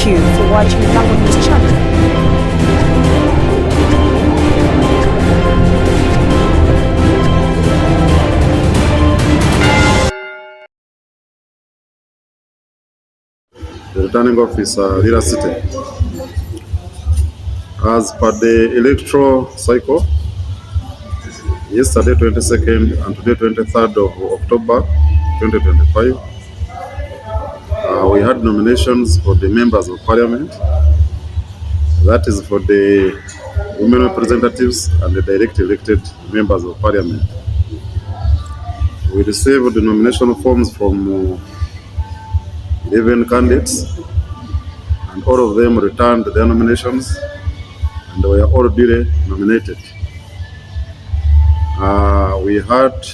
you for watching Lango News channel. The returning officer, Lira City. As per the electoral cycle, yesterday 22nd and today 23rd of October 2025, we had nominations for the members of parliament. That is for the women representatives and the direct elected members of parliament. We received the nomination forms from 11 candidates, and all of them returned their nominations and were all duly nominated. We had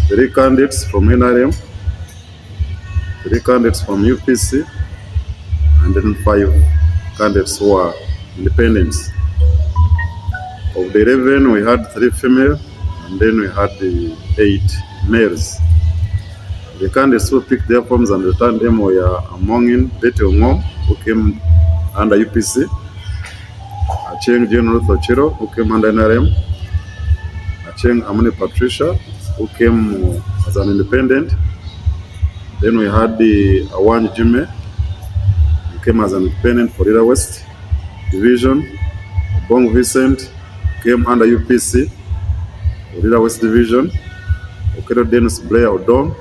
3 candidates from NRM, 3 candidates from UPC, and then 5 candidates who are independents. Of the 11, we had 3 female, and then we had the 8 males. The candidates who picked their forms and returned them were Amongin Betty Ongom, who came under UPC, Acheng Jane Ruth Ochiro, who came under NRM, Acheng Amani Patricia, who came as an independent. Then we had the Awan Jime, who came as an independent for Lira West Division. Bong Vincent came under UPC for Lira West Division. Okedo Dennis Blair Odom,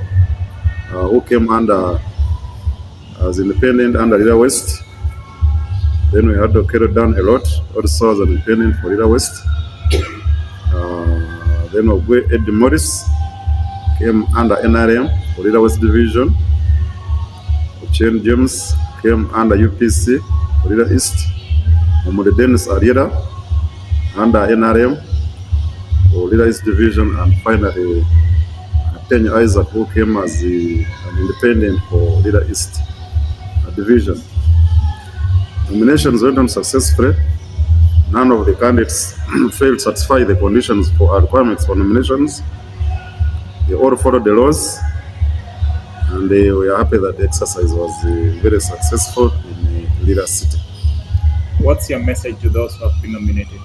who came under as independent under Lira West. Then we had Okedo Dan Elot, also as an independent for Lira West. Then Ogwe Eddie Morris came under NRM for Lira West Division. Ochen James came under UPC for Lira East. Omode Dennis Ariera under NRM for Lira East Division. And finally, Tenya Isaac, who came as an independent for Lira East Division. Nominations went on successfully. None of the candidates failed to satisfy the conditions for our requirements for nominations. They all followed the laws, and we are happy that the exercise was very successful in Lira City. What's your message to those who have been nominated?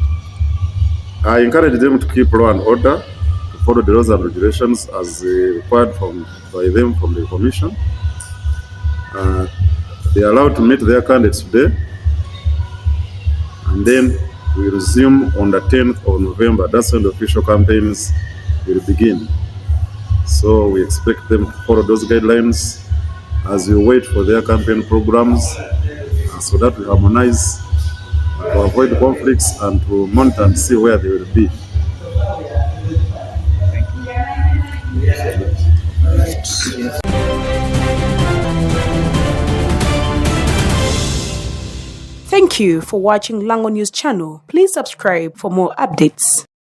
I encourage them to keep law and order, to follow the laws and regulations as required by them from the Commission. They are allowed to meet their candidates today, and then we resume on the 10th of November. That's when the official campaigns will begin. So we expect them to follow those guidelines as we wait for their campaign programs, so that we harmonize to avoid conflicts and to monitor and see where they will be. Thank you for watching Lango News channel. Please subscribe for more updates.